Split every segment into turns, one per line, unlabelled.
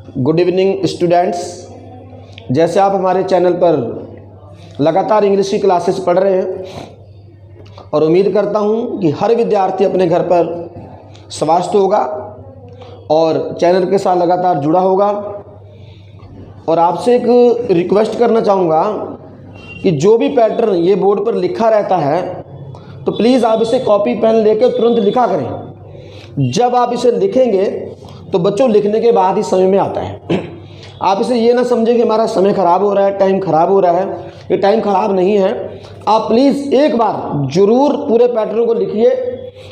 Good evening students. जैसे आप हमारे चैनल पर लगातार इंग्लिश की क्लासेस पढ़ रहे हैं और उम्मीद करता हूं कि हर विद्यार्थी अपने घर पर स्वस्थ होगा और चैनल के साथ लगातार जुड़ा होगा। और आपसे एक रिक्वेस्ट करना चाहूँगा कि जो भी पैटर्न ये बोर्ड पर लिखा रहता है तो प्लीज़ आप इसे कॉपी पेन लेकर तुरंत लिखा करें। जब आप इसे लिखेंगे तो बच्चों लिखने के बाद ही समझ में आता है। आप इसे ये ना समझें कि हमारा समय ख़राब हो रहा है, टाइम ख़राब हो रहा है। ये टाइम ख़राब नहीं है। आप प्लीज़ एक बार ज़रूर पूरे पैटर्न को लिखिए,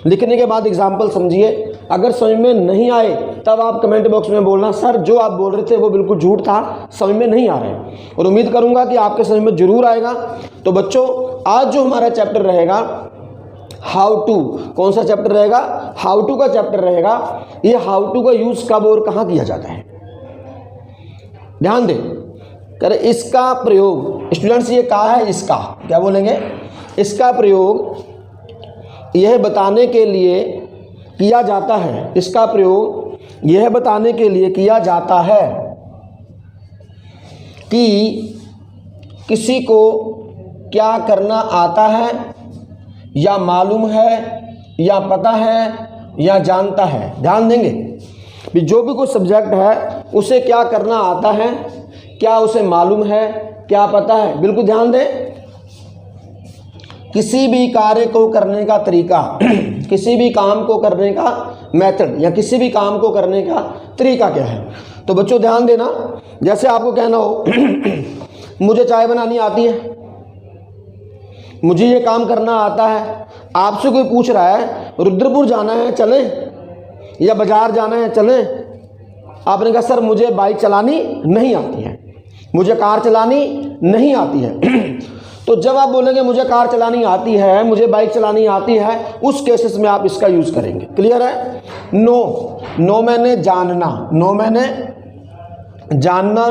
लिखने के बाद एग्जाम्पल समझिए। अगर समझ में नहीं आए तब आप कमेंट बॉक्स में बोलना सर जो आप बोल रहे थे वो बिल्कुल झूठ था, समझ में नहीं आ रहा है। और उम्मीद करूँगा कि आपके समझ में ज़रूर आएगा। तो बच्चों आज जो हमारा चैप्टर रहेगा हाउ टू, कौन सा चैप्टर रहेगा? हाउ टू का चैप्टर रहेगा। ये हाउ टू का यूज़ कब और कहाँ किया जाता है, ध्यान दें। करें इसका प्रयोग स्टूडेंट्स, ये कहा है इसका, क्या बोलेंगे? इसका प्रयोग यह बताने के लिए किया जाता है, इसका प्रयोग यह बताने के लिए किया जाता है कि किसी को क्या करना आता है या मालूम है या पता है या जानता है। ध्यान देंगे कि जो भी कोई सब्जेक्ट है उसे क्या करना आता है, क्या उसे मालूम है, क्या पता है। बिल्कुल ध्यान दें। किसी भी कार्य को करने का तरीका किसी भी काम को करने का मेथड या किसी भी काम को करने का तरीका क्या है। तो बच्चों ध्यान देना, जैसे आपको कहना हो मुझे चाय बनानी आती है, मुझे ये काम करना आता है। आपसे कोई पूछ रहा है रुद्रपुर जाना है चलें या बाजार जाना है चलें, आपने कहा सर मुझे बाइक चलानी नहीं आती है, मुझे कार चलानी नहीं आती है। तो जब आप बोलेंगे मुझे कार चलानी आती है, मुझे बाइक चलानी आती है, उस केसेस में आप इसका यूज़ करेंगे। क्लियर है? नो, नो मैंने जानना, नो मैंने जानना,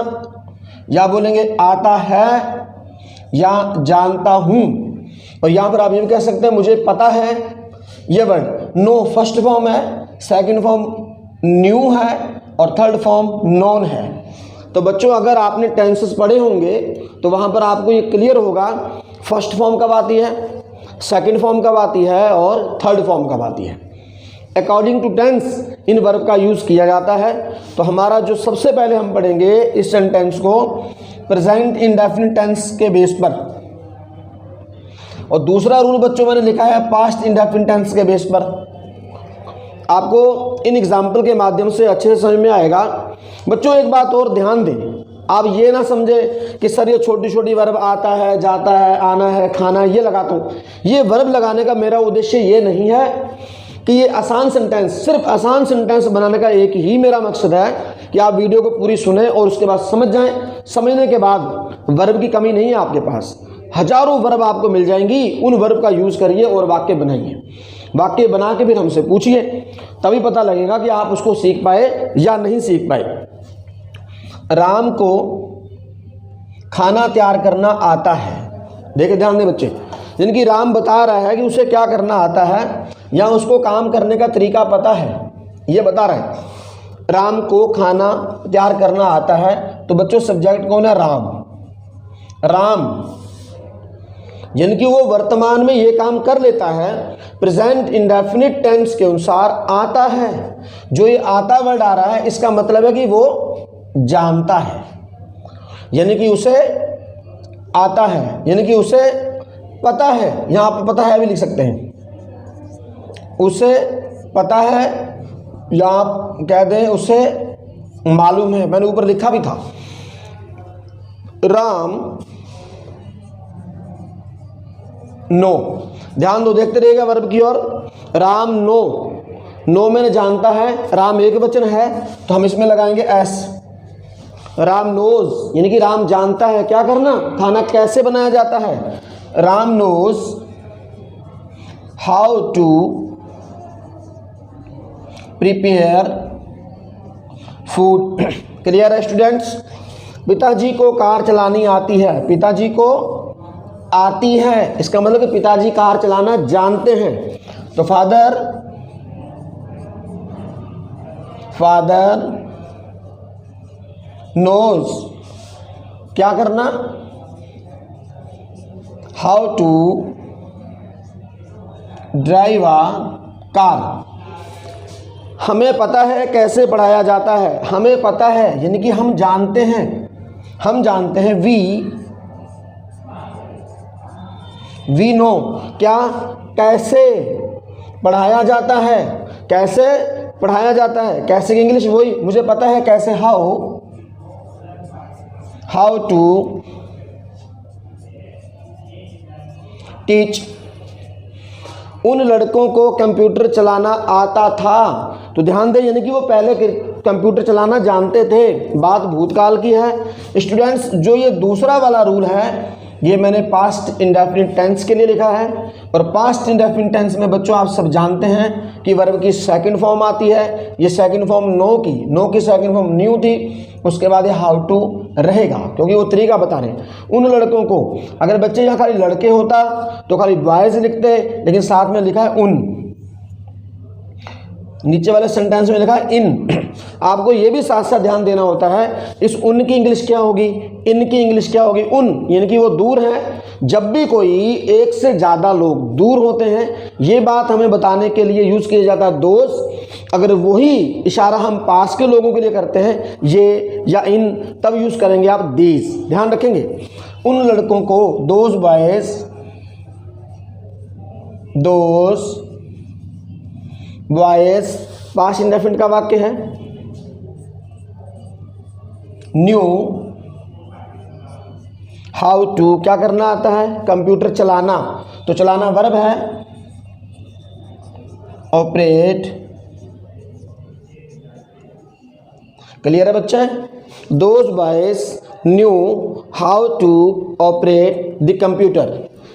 या बोलेंगे आता है या जानता हूँ। और यहाँ पर आप ये भी कह सकते हैं मुझे पता है। ये वर्ड नो फर्स्ट फॉर्म है, सेकंड फॉर्म न्यू है और थर्ड फॉर्म नॉन है। तो बच्चों अगर आपने टेंसेस पढ़े होंगे तो वहाँ पर आपको ये क्लियर होगा फर्स्ट फॉर्म कब आती है, सेकंड फॉर्म कब आती है और थर्ड फॉर्म कब आती है। According to tense in verb का यूज़ किया जाता है। तो हमारा जो सबसे पहले हम पढ़ेंगे इस सेंटेंस को प्रेजेंट इंडेफिनिट टेंस के बेस पर, और दूसरा रूल बच्चों मैंने लिखा है पास्ट इंडेफिनिट टेंस के बेस पर। आपको इन एग्जाम्पल के माध्यम से अच्छे से समझ में आएगा। बच्चों एक बात और ध्यान दें, आप ये ना समझे कि सर ये छोटी छोटी वर्ब आता है, जाता है, आना है, खाना है, ये लगाता हूँ। ये वर्ब लगाने का मेरा उद्देश्य ये नहीं है कि ये आसान सेंटेंस, सिर्फ आसान सेंटेंस बनाने का एक ही मेरा मकसद है कि आप वीडियो को पूरी सुने और उसके बाद समझ जाएं। समझने के बाद वर्ब की कमी नहीं है आपके पास, हजारों वर्ब आपको मिल जाएंगी। उन वर्ब का यूज़ करिए और वाक्य बनाइए। वाक्य बना के फिर हमसे पूछिए, तभी पता लगेगा कि आप उसको सीख पाए या नहीं सीख पाए। राम को खाना तैयार करना आता है। देखिए ध्यान दें बच्चे, जिनकी राम बता रहा है कि उसे क्या करना आता है या उसको काम करने का तरीका पता है, ये बता रहा है। राम को खाना तैयार करना आता है, तो बच्चों सब्जेक्ट कौन है? राम। राम जिनकी वो वर्तमान में ये काम कर लेता है, प्रेजेंट इंडेफिनिट टेंस के अनुसार आता है। जो ये आता वर्ड आ रहा है इसका मतलब है कि वो जानता है, यानी कि उसे आता है, यानी कि उसे पता है। यहाँ पर पता है भी लिख सकते हैं, उसे पता है, या आप कह दें उसे मालूम है। मैंने ऊपर लिखा भी था राम नो। ध्यान दो, देखते रहिएगा वर्ब की ओर। राम नो, नो मैंने जानता है, राम एक वचन है तो हम इसमें लगाएंगे एस। राम नोज यानी कि राम जानता है क्या करना, खाना कैसे बनाया जाता है। Ram knows how to prepare food. Clear है स्टूडेंट्स? पिताजी को कार चलानी आती है, पिताजी को आती है, इसका मतलब कि पिताजी कार चलाना जानते हैं। तो फादर नोज क्या करना, how to drive a car. हमें पता है कैसे पढ़ाया जाता है, हमें पता है यानी कि हम जानते हैं वी नो क्या, कैसे पढ़ाया जाता है, कैसे पढ़ाया जाता है, कैसे की इंग्लिश वही मुझे पता है कैसे, हाउ टू टीच। उन लड़कों को कंप्यूटर चलाना आता था, तो ध्यान दें यानी कि वो पहले कंप्यूटर चलाना जानते थे, बात भूतकाल की है। स्टूडेंट्स जो ये दूसरा वाला रूल है ये मैंने पास्ट इंडेफिनिट टेंस के लिए लिखा है, और पास्ट इंडेफिनिट टेंस में बच्चों आप सब जानते हैं कि वर्ब की सेकंड फॉर्म आती है। ये सेकंड फॉर्म नो की सेकंड फॉर्म न्यू थी, उसके बाद ये हाउ टू रहेगा क्योंकि वो तरीका बता रहे हैं। उन लड़कों को, अगर बच्चे यहाँ खाली लड़के होता तो खाली बॉयज लिखते, लेकिन साथ में लिखा है उन, नीचे वाले सेंटेंस में लिखा है इन। आपको ये भी साथ साथ ध्यान देना होता है इस उन की इंग्लिश क्या होगी, इन की इंग्लिश क्या होगी। उन यानी कि वो दूर हैं। जब भी कोई एक से ज़्यादा लोग दूर होते हैं, ये बात हमें बताने के लिए यूज़ किया जाता है दोस्त। अगर वही इशारा हम पास के लोगों के लिए करते हैं ये या इन, तब यूज़ करेंगे आप दीज। ध्यान रखेंगे उन लड़कों को, दोज बॉयज पास्ट इंडेफिनिट का वाक्य है। न्यू हाउ टू क्या करना आता है, कंप्यूटर चलाना, तो चलाना वर्ब है। ऑपरेट, क्लियर है बच्चे। Those boys knew how to operate the computer,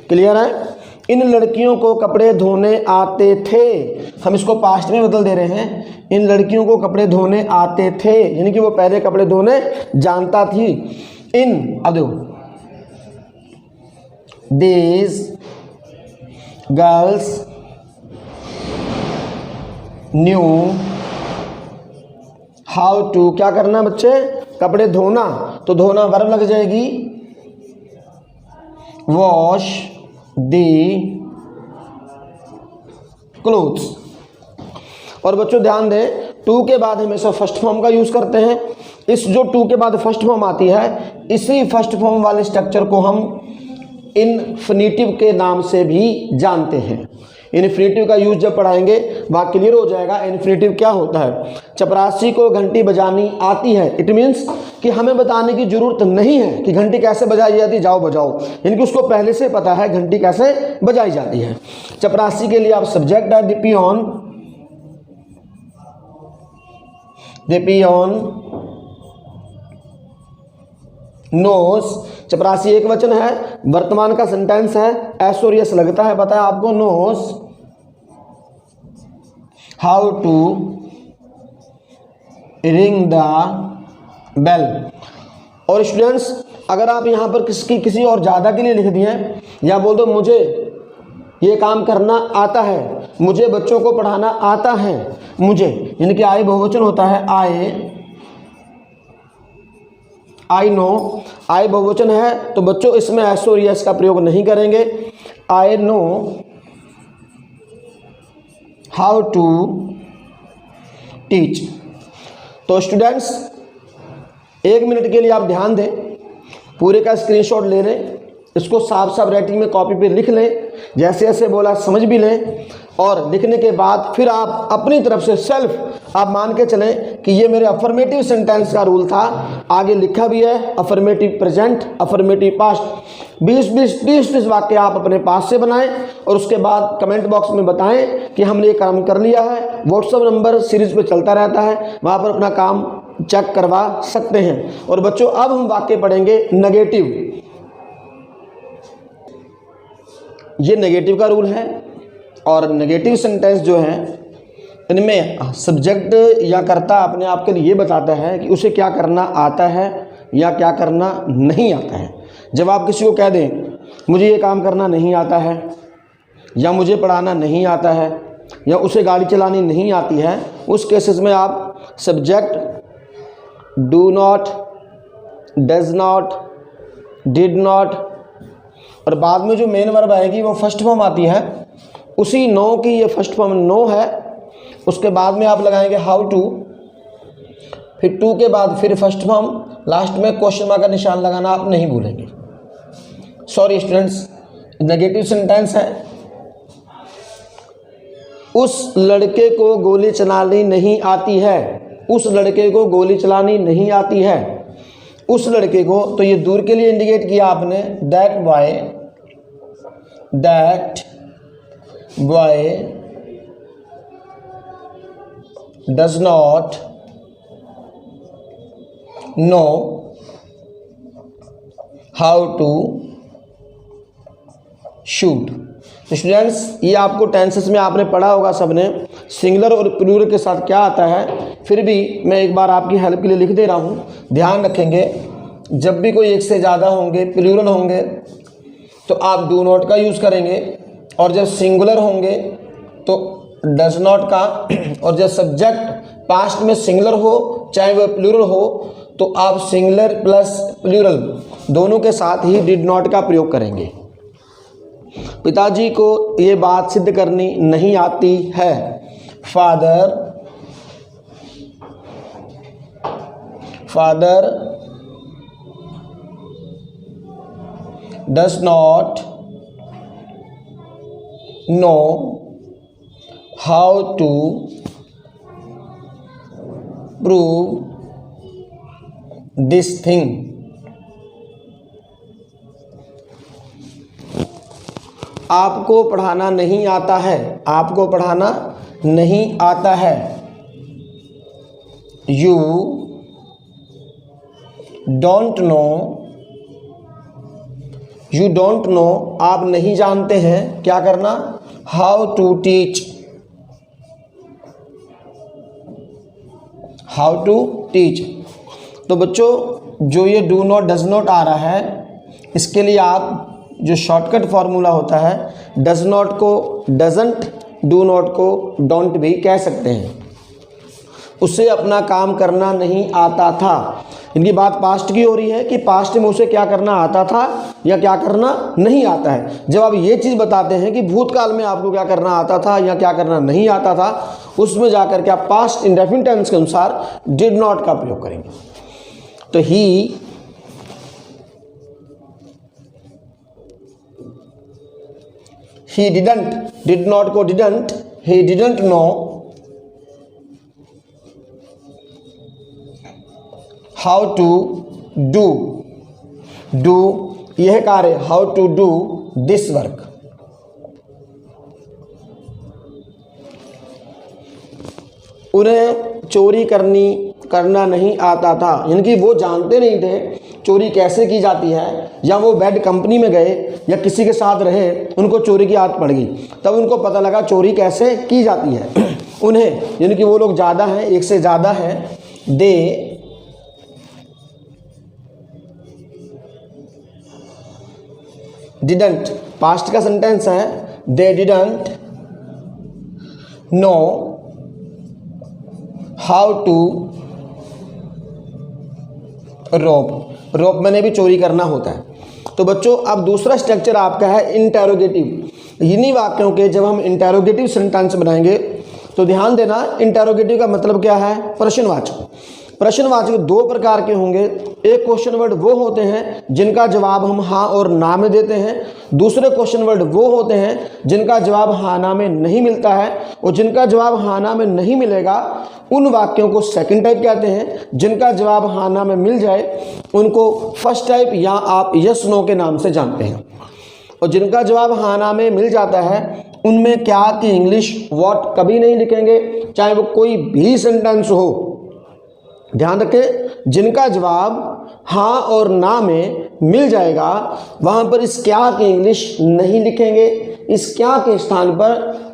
clear है। इन लड़कियों को कपड़े धोने आते थे, हम इसको पास्ट में बदल दे रहे हैं। इन लड़कियों को कपड़े धोने आते थे यानी कि वो पहले कपड़े धोने जानता थी। इन, अब देखो, these girls knew how to क्या करना बच्चे, कपड़े धोना, तो धोना वर्ब लग जाएगी। वॉश दी क्लोथ्स। और बच्चों ध्यान दें टू के बाद हमेशा फर्स्ट फॉर्म का यूज करते हैं। इस जो टू के बाद फर्स्ट फॉर्म आती है, इसी फर्स्ट फॉर्म वाले स्ट्रक्चर को हम इन्फिनिटिव के नाम से भी जानते हैं। इन्फिनिटिव का यूज जब पढ़ाएंगे वहाँ क्लियर हो जाएगा इन्फिनिटिव क्या होता है। चपरासी को घंटी बजानी आती है, इट मीन्स कि हमें बताने की जरूरत नहीं है कि घंटी कैसे बजाई जाती है, जाओ बजाओ, यानी कि उसको पहले से पता है घंटी कैसे बजाई जाती है। चपरासी के लिए आप सब्जेक्ट है द पियोन नोस। चपरासी एक वचन है, वर्तमान का सेंटेंस है, एस और यस लगता है, पता है आपको। Knows how to ring the bell. और स्टूडेंट्स अगर आप यहाँ पर किसी और ज़्यादा के लिए लिख दिए या बोल दो मुझे ये काम करना आता है, मुझे बच्चों को पढ़ाना आता है, मुझे, यानी कि आई बहुवचन होता है, आई नो, आई बहुवचन है तो बच्चों इसमें एस और यस का प्रयोग नहीं करेंगे। I know how to teach. तो स्टूडेंट्स 1 मिनट के लिए आप ध्यान दें, पूरे का स्क्रीनशॉट ले लें, इसको साफ साफ राइटिंग में कॉपी पे लिख लें, जैसे जैसे बोला समझ भी लें, और लिखने के बाद फिर आप अपनी तरफ से सेल्फ आप मान के चलें कि ये मेरे अफर्मेटिव सेंटेंस का रूल था। आगे लिखा भी है अफर्मेटिव प्रेजेंट, अफर्मेटिव पास्ट। 20-30 वाक्य आप अपने पास से बनाएं और उसके बाद कमेंट बॉक्स में बताएं कि हमने ये काम कर लिया है। व्हाट्सएप नंबर सीरीज पे चलता रहता है, वहाँ पर अपना काम चेक करवा सकते हैं। और बच्चों अब हम वाक्य पढ़ेंगे नेगेटिव। ये नेगेटिव का रूल है, और नेगेटिव सेंटेंस जो है इनमें सब्जेक्ट या कर्ता अपने आप के लिए ये बताता है कि उसे क्या करना आता है या क्या करना नहीं आता है। जब आप किसी को कह दें मुझे ये काम करना नहीं आता है, या मुझे पढ़ाना नहीं आता है, या उसे गाड़ी चलानी नहीं आती है, उस केसेस में आप subject do not does not, did not, और बाद में जो मेन वर्ब आएगी वो फर्स्ट फॉर्म आती है, उसी नो की ये फर्स्ट फॉर्म नो है। उसके बाद में आप लगाएंगे हाउ टू, फिर टू के बाद फिर फर्स्ट फॉर्म, लास्ट में क्वेश्चन मार्क का निशान लगाना आप नहीं भूलेंगे। सॉरी स्टूडेंट्स, नेगेटिव सेंटेंस है। उस लड़के को गोली चलानी नहीं आती है, उस लड़के को गोली चलानी नहीं आती है। उस लड़के को, तो ये दूर के लिए इंडिकेट किया आपने, that boy does not know how to shoot. तो स्टूडेंट्स, ये आपको टेंसेस में आपने पढ़ा होगा सबने, सिंगुलर और प्लूरल के साथ क्या आता है। फिर भी मैं एक बार आपकी हेल्प के लिए लिख दे रहा हूँ, ध्यान रखेंगे। जब भी कोई एक से ज़्यादा होंगे, प्लूरल होंगे, तो आप डू नॉट का यूज़ करेंगे, और जब सिंगुलर होंगे तो डज नॉट का, और जब सब्जेक्ट पास्ट में सिंगुलर हो चाहे वह प्लूरल हो तो आप सिंगुलर प्लस प्लूरल दोनों के साथ ही डिड नॉट का प्रयोग करेंगे। पिताजी को ये बात सिद्ध करनी नहीं आती है। Father does not know how to prove this thing. आपको पढ़ाना नहीं आता है, आपको पढ़ाना नहीं आता है। You don't know, you don't know, आप नहीं जानते हैं क्या करना, how to teach, how to teach. तो बच्चों, जो ये डू नॉट डज नॉट आ रहा है, इसके लिए आप जो शॉर्टकट फॉर्मूला होता है, डज नॉट को डजंट, डू नॉट को डोंट भी कह सकते हैं। उसे अपना काम करना नहीं आता था। इनकी बात पास्ट की हो रही है कि पास्ट में उसे क्या करना आता था या क्या करना नहीं आता है। जब आप ये चीज़ बताते हैं कि भूतकाल में आपको क्या करना आता था या क्या करना नहीं आता था, उसमें जाकर के आप पास्ट इंडेफिनिट टेंस के अनुसार डिड नॉट का प्रयोग करेंगे। तो ही डिडंट, डिड नॉट को didn't, he didn't know how to do, do यह कार्य, how to do this work. उन्हें चोरी करना नहीं आता था, यानी कि वो जानते नहीं थे चोरी कैसे की जाती है, या वो बैड कंपनी में गए या किसी के साथ रहे, उनको चोरी की आदत पड़ गई, तब उनको पता लगा चोरी कैसे की जाती है। उन्हें, यानी कि वो लोग ज़्यादा हैं, एक से ज़्यादा हैं, दे डिडंट, पास्ट का सेंटेंस है, they didn't know how to rob मैंने भी चोरी करना होता है। तो बच्चों, अब दूसरा स्ट्रक्चर आपका है इंटेरोगेटिव। इन्हीं वाक्यों के जब हम इंटेरोगेटिव सेंटेंस बनाएंगे तो ध्यान देना, इंटेरोगेटिव का मतलब क्या है, प्रश्नवाचक। प्रश्नवाचक दो प्रकार के होंगे। एक क्वेश्चन वर्ड वो होते हैं जिनका जवाब हम हाँ और ना में देते हैं, दूसरे क्वेश्चन वर्ड वो होते हैं जिनका जवाब हाँ ना में नहीं मिलता है, और जिनका जवाब हाँ ना में नहीं मिलेगा उन वाक्यों को सेकंड टाइप कहते हैं। जिनका जवाब हाँ ना में मिल जाए उनको फर्स्ट टाइप या आप यस नो के नाम से जानते हैं। और जिनका जवाब हाँ ना में मिल जाता है उनमें क्या कि इंग्लिश व्हाट कभी नहीं लिखेंगे, चाहे वो कोई भी सेंटेंस हो। ध्यान रखें, जिनका जवाब हाँ और ना में मिल जाएगा वहाँ पर इस क्या की इंग्लिश नहीं लिखेंगे। इस क्या के स्थान पर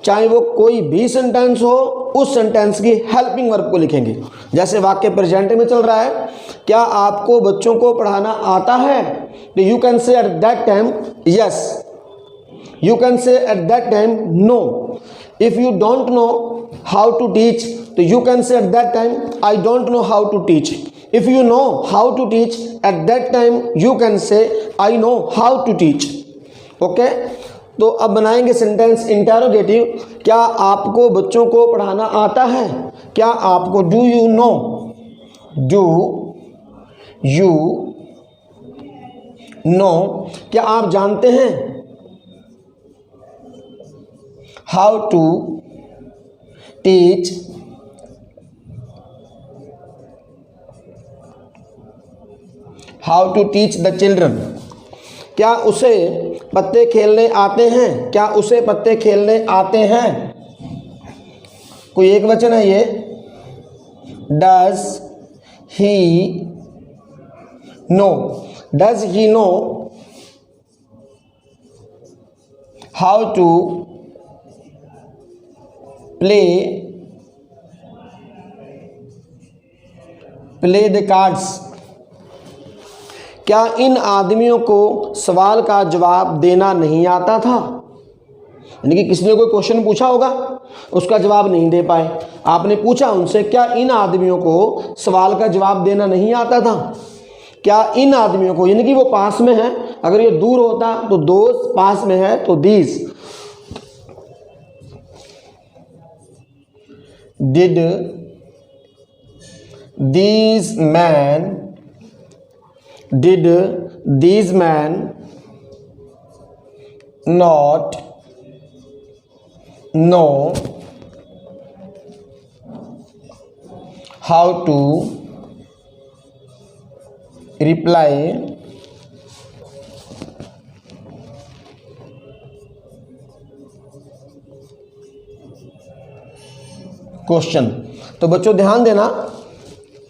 चाहे वो कोई भी सेंटेंस हो उस सेंटेंस की हेल्पिंग वर्ब को लिखेंगे। जैसे वाक्य प्रेजेंट में चल रहा है, क्या आपको बच्चों को पढ़ाना आता है, तो you can say at that time yes, you can say at that time no. If you don't know how to teach, तो you can say at that time I don't know how to teach. If you know how to teach, at that time you can say I know how to teach. Okay, तो अब बनाएंगे sentence interrogative. क्या आपको बच्चों को पढ़ाना आता है? क्या आपको, do you know, do you know, क्या आप जानते हैं? How to teach, how to teach the children. क्या उसे पत्ते खेलने आते हैं? क्या उसे पत्ते खेलने आते हैं? कोई एक वचन है ये। Does he know, does he know how to play the cards. क्या इन आदमियों को सवाल का जवाब देना नहीं आता था? यानी कि किसी ने कोई क्वेश्चन पूछा होगा, उसका जवाब नहीं दे पाए, आपने पूछा उनसे क्या इन आदमियों को सवाल का जवाब देना नहीं आता था? क्या इन आदमियों को, यानी कि वो पास में है, अगर ये दूर होता तो दोस्त, पास में है तो these. Did these man, did these men not know how to reply question? तो बच्चों ध्यान देना,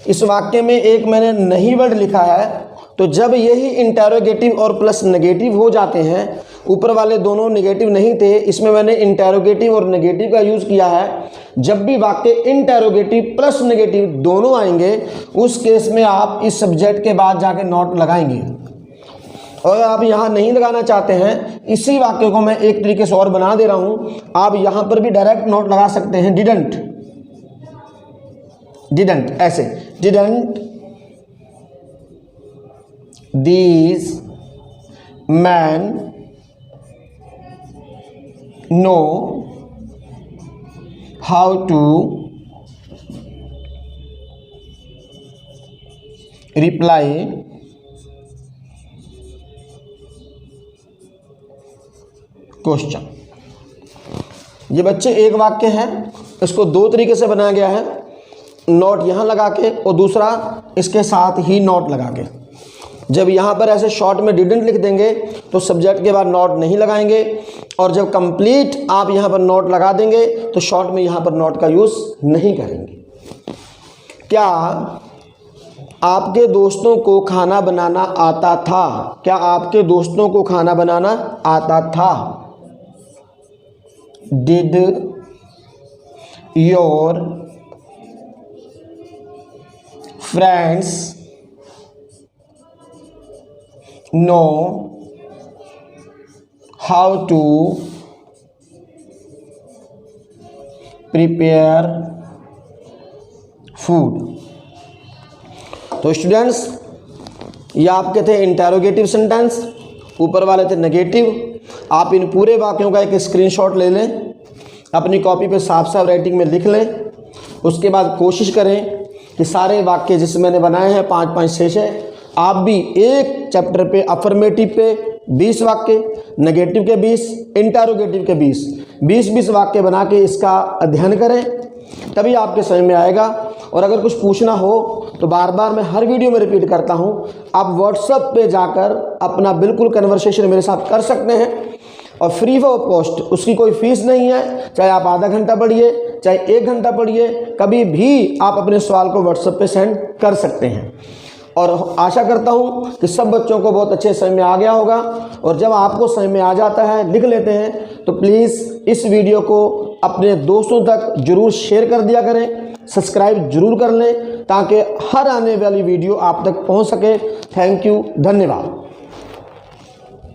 इस वाक्य में एक मैंने नहीं वर्ड लिखा है, तो जब यही इंटेरोगेटिव और प्लस नेगेटिव हो जाते हैं, ऊपर वाले दोनों नेगेटिव नहीं थे, इसमें मैंने इंटेरोगेटिव और नेगेटिव का यूज़ किया है। जब भी वाक्य इंटेरोगेटिव प्लस नेगेटिव दोनों आएंगे, उस केस में आप इस सब्जेक्ट के बाद जाके नॉट लगाएंगे। और आप यहाँ नहीं लगाना चाहते हैं, इसी वाक्य को मैं एक तरीके से और बना दे रहा हूँ, आप यहाँ पर भी डायरेक्ट नॉट लगा सकते हैं। डिडंट, डिडंट ऐसे, didn't these men know how to reply question. ये बच्चे एक वाक्य है, इसको दो तरीके से बनाया गया है, नोट यहाँ लगा के और दूसरा इसके साथ ही नोट लगा के। जब यहाँ पर ऐसे शॉर्ट में डिडंट लिख देंगे तो सब्जेक्ट के बाद नोट नहीं लगाएंगे, और जब कंप्लीट आप यहाँ पर नोट लगा देंगे तो शॉर्ट में यहाँ पर नोट का यूज़ नहीं करेंगे। क्या आपके दोस्तों को खाना बनाना आता था? क्या आपके दोस्तों को खाना बनाना आता था? Did your friends know how to prepare food? तो स्टूडेंट्स, ये आपके थे इंटेरोगेटिव सेंटेंस, ऊपर वाले थे नेगेटिव। आप इन पूरे वाक्यों का एक स्क्रीनशॉट ले लें, अपनी कॉपी पे साफ साफ राइटिंग में लिख लें। उसके बाद कोशिश करें कि सारे वाक्य जिस मैंने बनाए हैं 5-5 6 आप भी एक चैप्टर पे अफर्मेटिव पे 20 वाक्य, नेगेटिव के 20, इंटेरोगेटिव के 20 वाक्य बना के इसका अध्ययन करें, तभी आपके समझ में आएगा। और अगर कुछ पूछना हो तो बार बार मैं हर वीडियो में रिपीट करता हूँ, आप व्हाट्सएप पे जाकर अपना बिल्कुल कन्वर्सेशन मेरे साथ कर सकते हैं, और फ्री ऑफ कॉस्ट, उसकी कोई फीस नहीं है। चाहे आप आधा घंटा पढ़िए, चाहे 1 घंटा पढ़िए, कभी भी आप अपने सवाल को व्हाट्सएप पे सेंड कर सकते हैं। और आशा करता हूँ कि सब बच्चों को बहुत अच्छे समझ में आ गया होगा। और जब आपको समझ में आ जाता है, लिख लेते हैं, तो प्लीज़ इस वीडियो को अपने दोस्तों तक जरूर शेयर कर दिया करें, सब्सक्राइब जरूर कर लें, ताकि हर आने वाली वीडियो आप तक पहुँच सके। थैंक यू, धन्यवाद।